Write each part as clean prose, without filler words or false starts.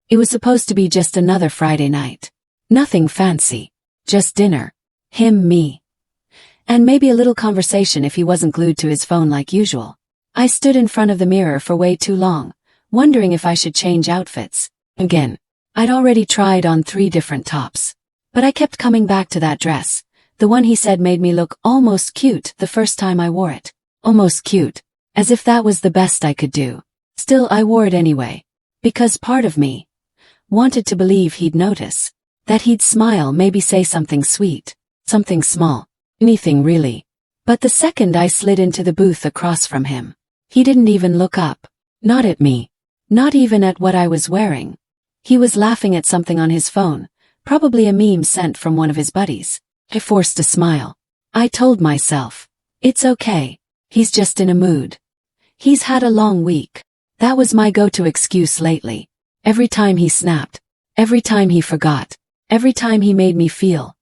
It was supposed to be just another Friday night. Nothing fancy. Just dinner. Him, me. And maybe a little conversation if he wasn't glued to his phone like usual. I stood in front of the mirror for way too long, wondering if I should change outfits. Again. I'd already tried on 3 different tops. But I kept coming back to that dress. The one he said made me look almost cute the first time I wore it. Almost cute. As if that was the best I could do. Still, I wore it anyway. Because part of me wanted to believe he'd notice. That he'd smile, maybe say something sweet. Something small. Anything really. But the second I slid into the booth across from him, he didn't even look up. Not at me. Not even at what I was wearing. He was laughing at something on his phone, probably a meme sent from one of his buddies. I forced a smile. I told myself, it's okay. He's just in a mood. He's had a long week. That was my go-to excuse lately. Every time he snapped. Every time he forgot. Every time he made me feel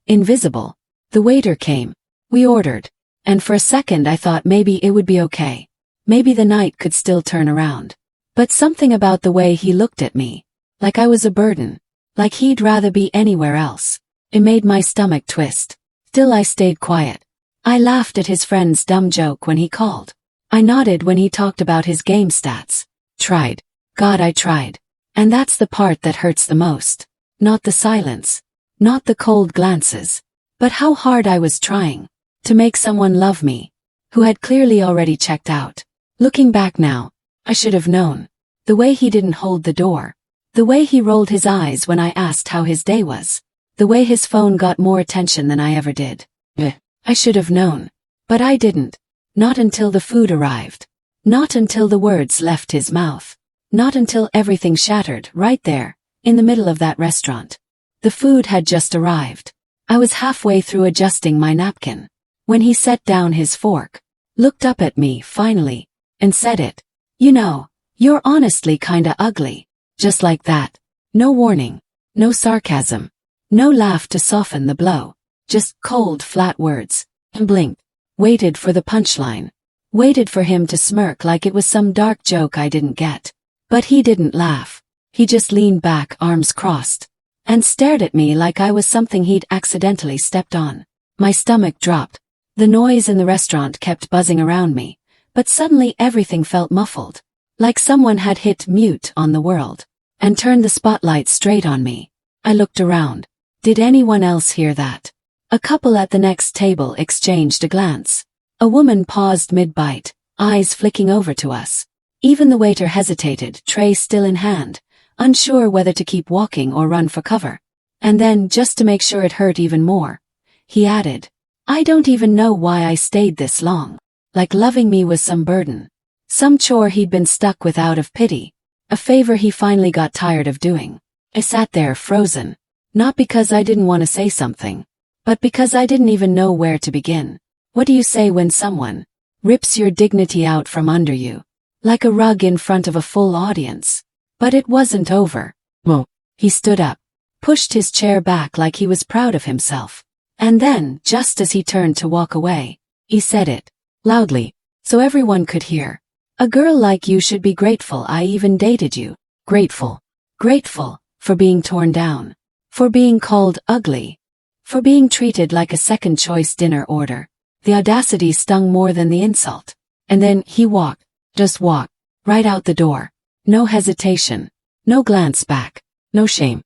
invisible. The waiter came. We ordered. And for a second I thought maybe it would be okay. Maybe the night could still turn around. But something about the way he looked at me. Like I was a burden. Like he'd rather be anywhere else. It made my stomach twist. Still I stayed quiet. I laughed at his friend's dumb joke when he called. I nodded when he talked about his game stats. Tried. God, I tried. And that's the part that hurts the most. Not the silence. Not the cold glances. But how hard I was trying. To make someone love me. Who had clearly already checked out. Looking back now, I should have known. The way he didn't hold the door. The way he rolled his eyes when I asked how his day was. The way his phone got more attention than I ever did. I should have known. But I didn't. Not until the food arrived. Not until the words left his mouth. Not until everything shattered right there, in the middle of that restaurant. The food had just arrived. I was halfway through adjusting my napkin. When he set down his fork. Looked up at me, finally. And said it. You know, you're honestly kinda ugly. Just like that. No warning. No sarcasm. No laugh to soften the blow. Just cold, flat words. And blinked. Waited for the punchline. Waited for him to smirk like it was some dark joke I didn't get. But he didn't laugh. He just leaned back, arms crossed. And stared at me like I was something he'd accidentally stepped on. My stomach dropped. The noise in the restaurant kept buzzing around me. But suddenly everything felt muffled. Like someone had hit mute on the world. And turned the spotlight straight on me. I looked around. Did anyone else hear that? A couple at the next table exchanged a glance. A woman paused mid-bite, eyes flicking over to us. Even the waiter hesitated, tray still in hand, unsure whether to keep walking or run for cover. And then, just to make sure it hurt even more, he added, I don't even know why I stayed this long. Like loving me was some burden. Some chore he'd been stuck with out of pity. A favor he finally got tired of doing. I sat there frozen. Not because I didn't want to say something. But because I didn't even know where to begin. What do you say when someone rips your dignity out from under you? Like a rug in front of a full audience. But it wasn't over. Whoa. He stood up. Pushed his chair back like he was proud of himself. And then, just as he turned to walk away, he said it. Loudly. So everyone could hear. A girl like you should be grateful I even dated you. Grateful. Grateful. For being torn down. For being called ugly. For being treated like a second-choice dinner order. The audacity stung more than the insult. And then he walked. Just walked. Right out the door. No hesitation. No glance back. No shame.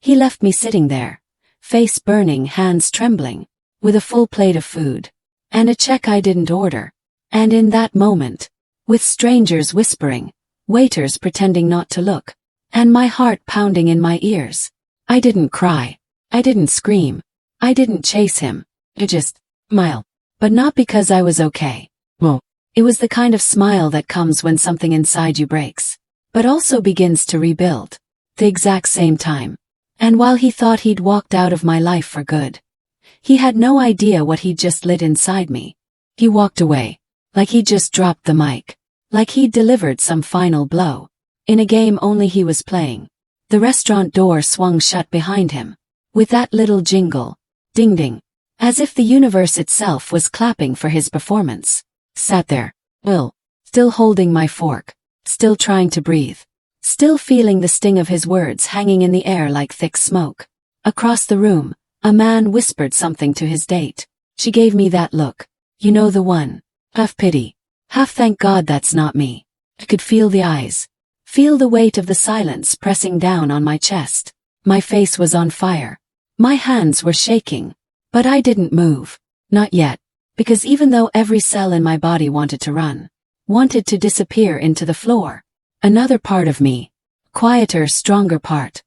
He left me sitting there. Face burning, hands trembling. With a full plate of food. And a check I didn't order. And in that moment. With strangers whispering. Waiters pretending not to look. And my heart pounding in my ears. I didn't cry. I didn't scream. I didn't chase him. I just smiled. But not because I was okay. Well, it was the kind of smile that comes when something inside you breaks. But also begins to rebuild. The exact same time. And while he thought he'd walked out of my life for good, he had no idea what he'd just lit inside me. He walked away. Like he'd just dropped the mic. Like he'd delivered some final blow. In a game only he was playing. The restaurant door swung shut behind him. With that little jingle. Ding ding. As if the universe itself was clapping for his performance. Sat there. Still holding my fork. Still trying to breathe. still feeling the sting of his words hanging in the air like thick smoke. Across the room, a man whispered something to his date. She gave me that look. You know the one. Half pity. Half thank God that's not me. I could feel the eyes. Feel the weight of the silence pressing down on my chest. My face was on fire. My hands were shaking. But I didn't move. Not yet. Because even though every cell in my body wanted to run, wanted to disappear into the floor, another part of me, quieter, stronger part,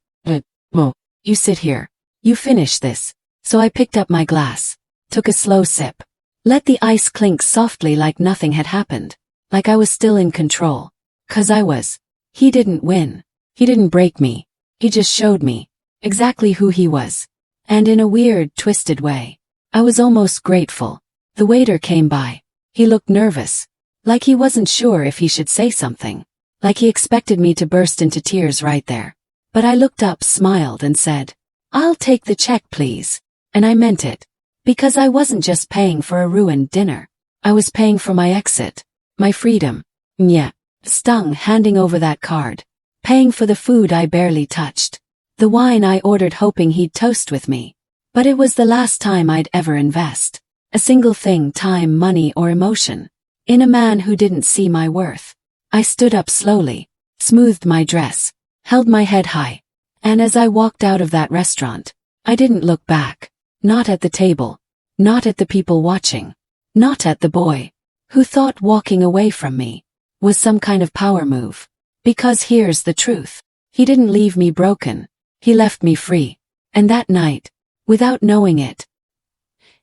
Mo, you sit here. You finish this. So I picked up my glass, took a slow sip, let the ice clink softly like nothing had happened, like I was still in control. 'Cause I was. He didn't win. He didn't break me. He just showed me exactly who he was. And in a weird, twisted way, I was almost grateful. The waiter came by. He looked nervous, like he wasn't sure if he should say something, like he expected me to burst into tears right there. But I looked up, smiled, and said, "I'll take the check, please." And I meant it. Because I wasn't just paying for a ruined dinner. I was paying for my exit, my freedom. Yeah, stung handing over that card. Paying for the food I barely touched. The wine I ordered hoping he'd toast with me. But it was the last time I'd ever invest a single thing, time, money, or emotion, in a man who didn't see my worth. I stood up slowly, smoothed my dress, held my head high, and as I walked out of that restaurant, I didn't look back. Not at the table, not at the people watching, not at the boy, who thought walking away from me was some kind of power move. Because here's the truth. He didn't leave me broken. He left me free. And that night, without knowing it,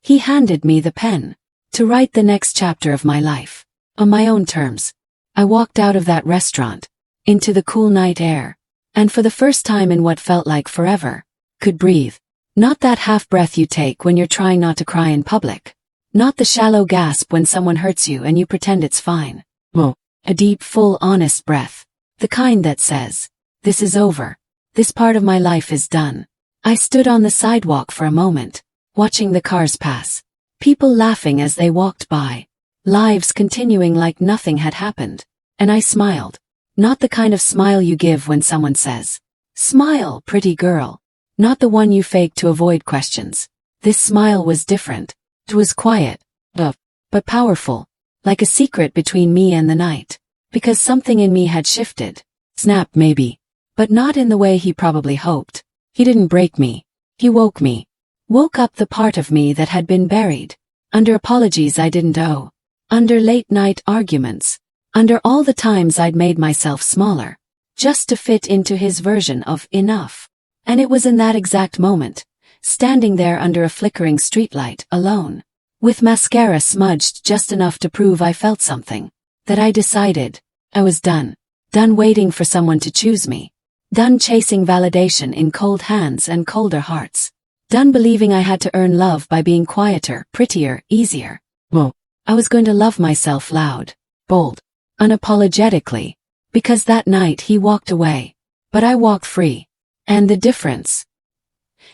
he handed me the pen to write the next chapter of my life, on my own terms. I walked out of that restaurant, into the cool night air, and for the first time in what felt like forever, could breathe. Not that half breath you take when you're trying not to cry in public. Not the shallow gasp when someone hurts you and you pretend it's fine. No. A deep, full, honest breath. The kind that says, this is over. This part of my life is done. I stood on the sidewalk for a moment, watching the cars pass. People laughing as they walked by. Lives continuing like nothing had happened. And I smiled. Not the kind of smile you give when someone says, "Smile, pretty girl." Not the one you fake to avoid questions. This smile was different. It was quiet, but powerful, like a secret between me and the night. Because something in me had shifted. Snap maybe. But not in the way he probably hoped. He didn't break me. He woke me. Woke up the part of me that had been buried. Under apologies I didn't owe. Under late night arguments. Under all the times I'd made myself smaller. Just to fit into his version of enough. And it was in that exact moment, standing there under a flickering streetlight, alone, with mascara smudged just enough to prove I felt something, that I decided I was done. Done waiting for someone to choose me. Done chasing validation in cold hands and colder hearts. Done believing I had to earn love by being quieter, prettier, easier. Whoa. I was going to love myself loud, bold, unapologetically. Because that night he walked away. But I walked free. And the difference?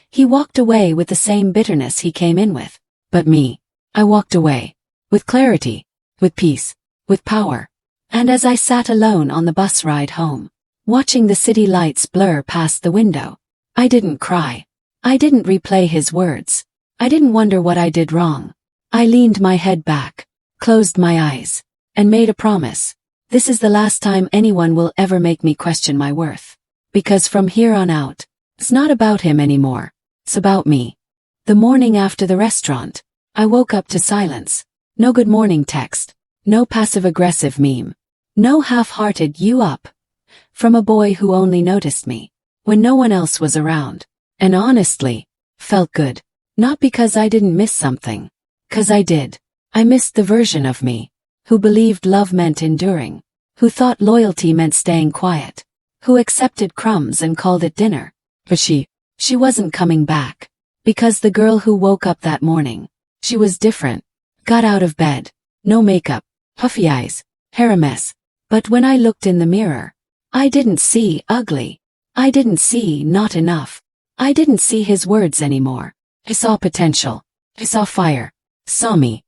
He walked away with the same bitterness he came in with. But me, I walked away. With clarity, with peace, with power. And as I sat alone on the bus ride home, watching the city lights blur past the window, I didn't cry. I didn't replay his words. I didn't wonder what I did wrong. I leaned my head back, closed my eyes, and made a promise. This is the last time anyone will ever make me question my worth. Because from here on out, it's not about him anymore. It's about me. The morning after the restaurant, I woke up to silence. No good morning text. No passive-aggressive meme. No half-hearted "you up" from a boy who only noticed me when no one else was around. And honestly, felt good. Not because I didn't miss something. 'Cause I did. I missed the version of me who believed love meant enduring, who thought loyalty meant staying quiet, who accepted crumbs and called it dinner. But she wasn't coming back. Because the girl who woke up that morning, she was different. Got out of bed, no makeup, puffy eyes, hair a mess. But when I looked in the mirror, I didn't see ugly. I didn't see not enough. I didn't see his words anymore. I saw potential. I saw fire. Saw me.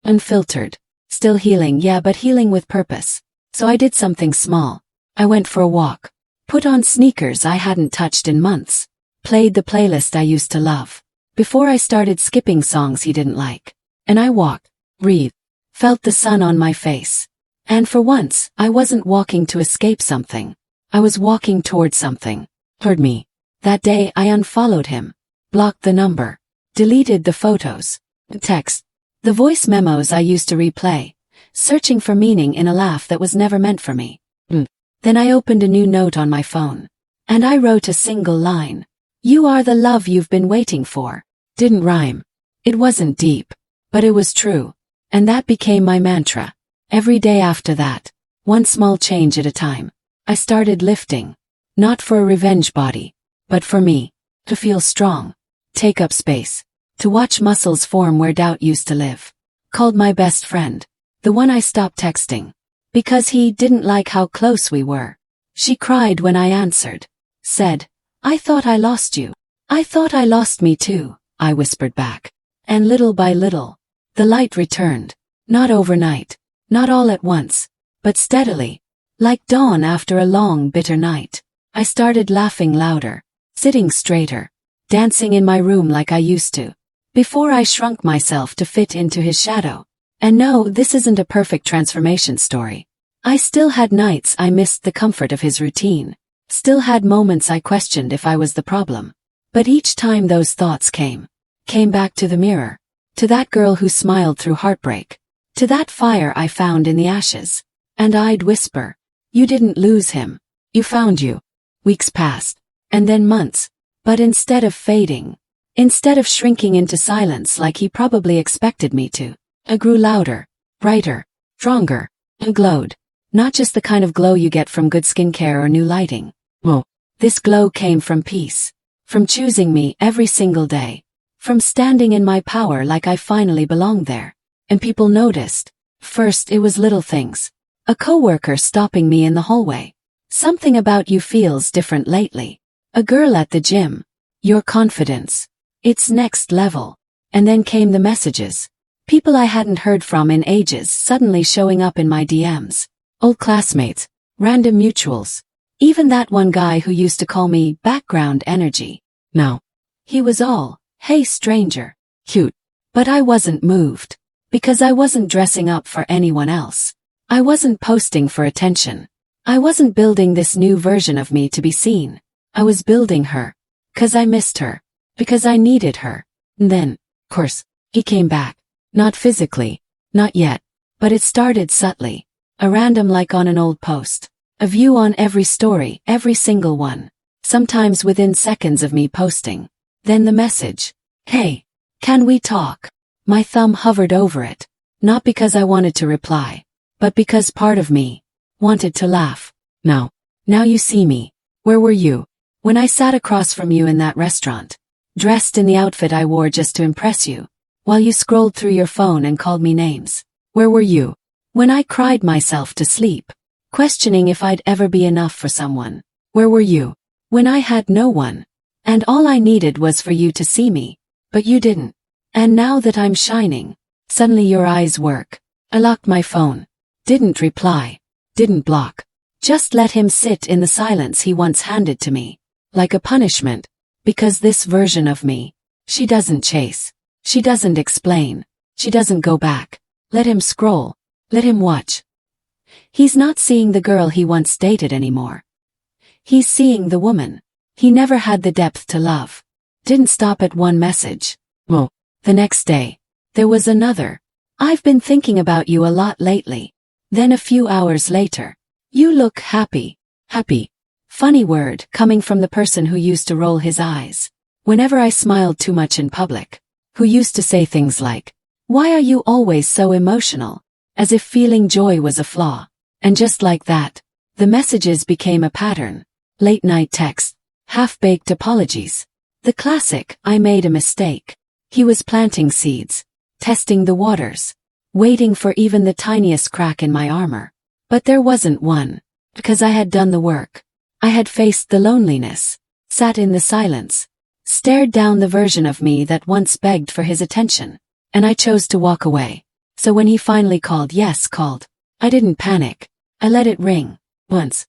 Unfiltered. Still healing, yeah, but healing with purpose. So I did something small. I went for a walk. Put on sneakers I hadn't touched in months. Played the playlist I used to love. Before I started skipping songs he didn't like. And I walked, breathed, felt the sun on my face. And for once, I wasn't walking to escape something. I was walking towards something. Heard me. That day I unfollowed him. Blocked the number. Deleted the photos. The text. The voice memos I used to replay. Searching for meaning in a laugh that was never meant for me. Then I opened a new note on my phone. And I wrote a single line. You are the love you've been waiting for. Didn't rhyme. It wasn't deep. But it was true. And that became my mantra. Every day after that, one small change at a time, I started lifting. Not for a revenge body, but for me. To feel strong. Take up space. To watch muscles form where doubt used to live. Called my best friend. The one I stopped texting. Because he didn't like how close we were. She cried when I answered. Said, I thought I lost you. I thought I lost me too, I whispered back. And little by little, the light returned. Not overnight. Not all at once. But steadily. Like dawn after a long, bitter night. I started laughing louder. Sitting straighter. Dancing in my room like I used to. Before I shrunk myself to fit into his shadow. And no, this isn't a perfect transformation story. I still had nights I missed the comfort of his routine. Still had moments I questioned if I was the problem. But each time those thoughts came back to the mirror. To that girl who smiled through heartbreak. To that fire I found in the ashes. And I'd whisper, you didn't lose him. You found you. Weeks passed. And then months. But instead of fading, instead of shrinking into silence like he probably expected me to, I grew louder, brighter, stronger, and glowed. Not just the kind of glow you get from good skincare or new lighting. Oh, this glow came from peace. From choosing me every single day. From standing in my power like I finally belonged there. And people noticed. First it was little things. A coworker stopping me in the hallway. Something about you feels different lately. A girl at the gym. Your confidence. It's next level. And then came the messages. People I hadn't heard from in ages suddenly showing up in my DMs. Old classmates. Random mutuals. Even that one guy who used to call me background energy. No. He was all, hey stranger. Cute. But I wasn't moved. Because I wasn't dressing up for anyone else. I wasn't posting for attention. I wasn't building this new version of me to be seen. I was building her. 'Cause I missed her. Because I needed her. And then, of course, he came back. Not physically. Not yet. But it started subtly. A random like on an old post. A view on every story, every single one. Sometimes within seconds of me posting. Then the message. Hey, can we talk? My thumb hovered over it. Not because I wanted to reply. But because part of me wanted to laugh. Now you see me. Where were you? When I sat across from you in that restaurant. Dressed in the outfit I wore just to impress you. While you scrolled through your phone and called me names. Where were you? When I cried myself to sleep. Questioning if I'd ever be enough for someone. Where were you? When I had no one. And all I needed was for you to see me. But you didn't. And now that I'm shining. Suddenly your eyes work. I locked my phone. Didn't reply. Didn't block. Just let him sit in the silence he once handed to me. Like a punishment. Because this version of me. She doesn't chase. She doesn't explain. She doesn't go back. Let him scroll. Let him watch. He's not seeing the girl he once dated anymore. He's seeing the woman. He never had the depth to love. Didn't stop at one message. Oh, the next day. There was another. I've been thinking about you a lot lately. Then a few hours later. You look happy. Happy. Funny word coming from the person who used to roll his eyes. Whenever I smiled too much in public. Who used to say things like, why are you always so emotional? As if feeling joy was a flaw. And just like that, the messages became a pattern. Late night text. Half-baked apologies. The classic, I made a mistake. He was planting seeds. Testing the waters. Waiting for even the tiniest crack in my armor. But there wasn't one. Because I had done the work. I had faced the loneliness. Sat in the silence. Stared down the version of me that once begged for his attention. And I chose to walk away. So when he finally called, I didn't panic. I let it ring. Once.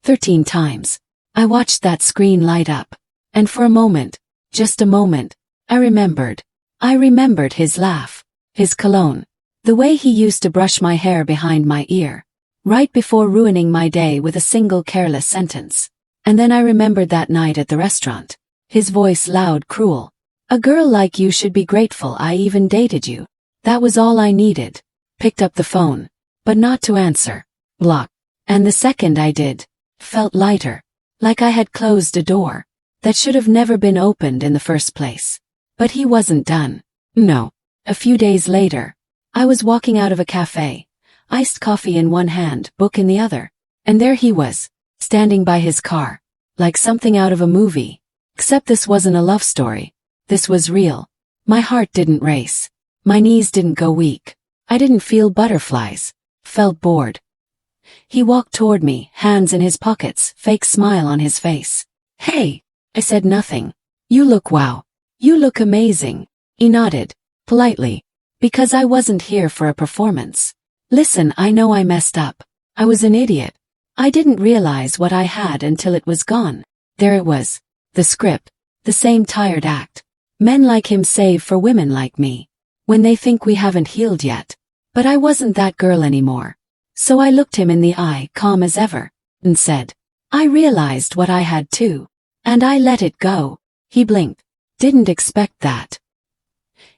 13 times. I watched that screen light up. And for a moment, just a moment, I remembered. I remembered his laugh, his cologne, the way he used to brush my hair behind my ear, right before ruining my day with a single careless sentence. And then I remembered that night at the restaurant. His voice loud, cruel. A girl like you should be grateful I even dated you. That was all I needed. Picked up the phone, but not to answer. Block. And the second I did, felt lighter, like I had closed a door that should have never been opened in the first place. But he wasn't done. No. A few days later, I was walking out of a cafe, iced coffee in one hand, book in the other. And there he was, standing by his car, like something out of a movie. Except this wasn't a love story. This was real. My heart didn't race. My knees didn't go weak. I didn't feel butterflies. Felt bored. He walked toward me, hands in his pockets, fake smile on his face. Hey, I said nothing. You look wow. You look amazing. He nodded, politely, because I wasn't here for a performance. Listen, I know I messed up. I was an idiot. I didn't realize what I had until it was gone. There it was. The script. The same tired act. Men like him save for women like me, when they think we haven't healed yet. But I wasn't that girl anymore. So I looked him in the eye, calm as ever, and said, I realized what I had too. And I let it go. He blinked. Didn't expect that.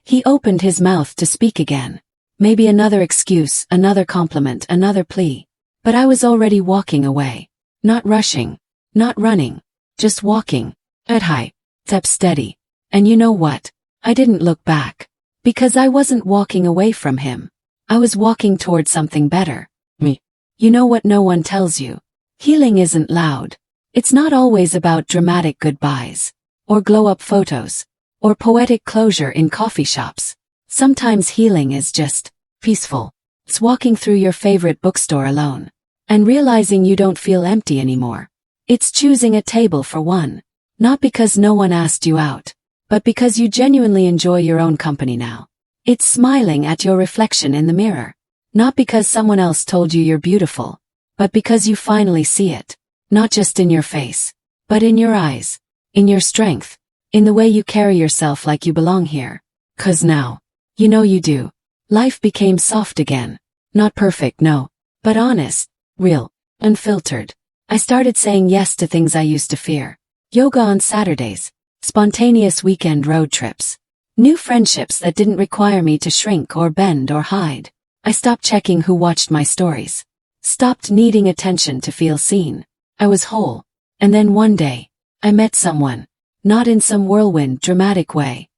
He opened his mouth to speak again. Maybe another excuse, another compliment, another plea. But I was already walking away. Not rushing. Not running. Just walking. At high. Step steady. And you know what? I didn't look back. Because I wasn't walking away from him. I was walking toward something better. Me. You know what no one tells you? Healing isn't loud. It's not always about dramatic goodbyes. Or glow-up photos. Or poetic closure in coffee shops. Sometimes healing is just peaceful. It's walking through your favorite bookstore alone. And realizing you don't feel empty anymore. It's choosing a table for one. Not because no one asked you out. But because you genuinely enjoy your own company now. It's smiling at your reflection in the mirror. Not because someone else told you you're beautiful. But because you finally see it. Not just in your face. But in your eyes. In your strength. In the way you carry yourself like you belong here. 'Cause now, you know you do. Life became soft again. Not perfect, no. But honest. Real. Unfiltered. I started saying yes to things I used to fear. Yoga on Saturdays. Spontaneous weekend road trips. New friendships that didn't require me to shrink or bend or hide. I stopped checking who watched my stories. Stopped needing attention to feel seen. I was whole. And then one day, I met someone. Not in some whirlwind, dramatic way.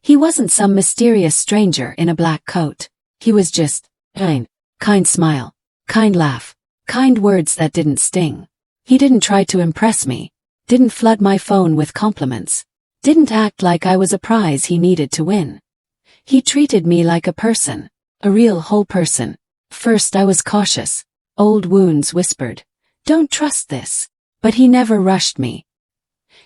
He wasn't some mysterious stranger in a black coat. He was just kind. Kind smile. Kind laugh. Kind words that didn't sting. He didn't try to impress me. Didn't flood my phone with compliments. Didn't act like I was a prize he needed to win. He treated me like a person. A real whole person. First I was cautious. Old wounds whispered, don't trust this. But he never rushed me.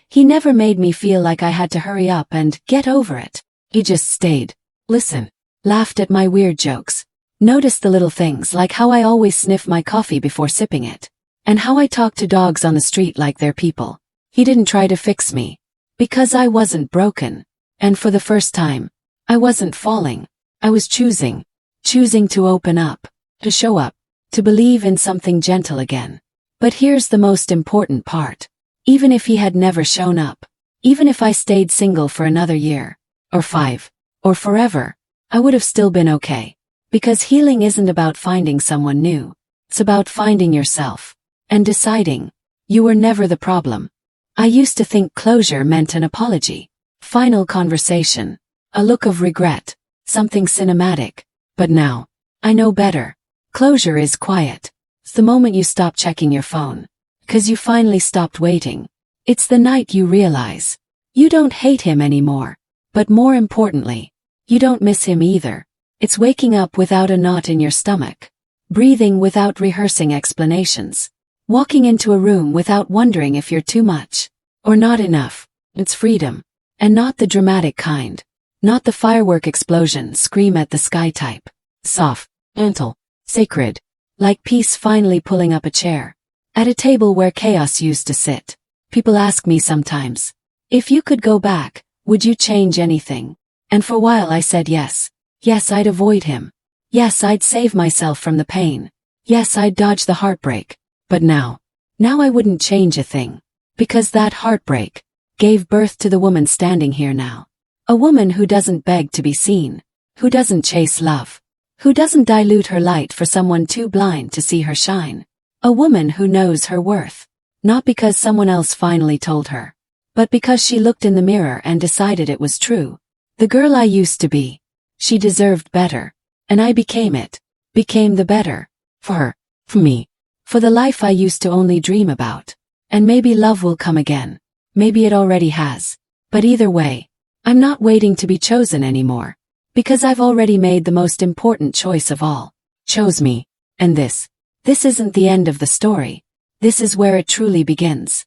He never made me feel like I had to hurry up and get over it. He just stayed. Listened. Laughed at my weird jokes. Noticed the little things like how I always sniff my coffee before sipping it. And how I talk to dogs on the street like they're people. He didn't try to fix me. Because I wasn't broken. And for the first time, I wasn't falling. I was choosing. Choosing to open up. To show up. To believe in something gentle again. But here's the most important part. Even if he had never shown up. Even if I stayed single for another year. Or 5. Or forever. I would have still been okay. Because healing isn't about finding someone new. It's about finding yourself. And deciding. You were never the problem. I used to think closure meant an apology. Final conversation. A look of regret. Something cinematic. But now, I know better. Closure is quiet. It's the moment you stop checking your phone. 'Cause you finally stopped waiting. It's the night you realize. You don't hate him anymore. But more importantly, you don't miss him either. It's waking up without a knot in your stomach. Breathing without rehearsing explanations. Walking into a room without wondering if you're too much. Or not enough. It's freedom. And not the dramatic kind. Not the firework explosion, scream at the sky type. Soft. Gentle. Sacred. Like peace finally pulling up a chair. At a table where chaos used to sit. People ask me sometimes, if you could go back, would you change anything? And for a while I said yes. Yes, I'd avoid him. Yes, I'd save myself from the pain. Yes, I'd dodge the heartbreak. But now I wouldn't change a thing. Because that heartbreak gave birth to the woman standing here now. A woman who doesn't beg to be seen. Who doesn't chase love. Who doesn't dilute her light for someone too blind to see her shine. A woman who knows her worth. Not because someone else finally told her. But because she looked in the mirror and decided it was true. The girl I used to be. She deserved better. And I became it. Became the better. For her. For me. For the life I used to only dream about. And maybe love will come again. Maybe it already has. But either way, I'm not waiting to be chosen anymore. Because I've already made the most important choice of all. Chose me. And this isn't the end of the story. This is where it truly begins.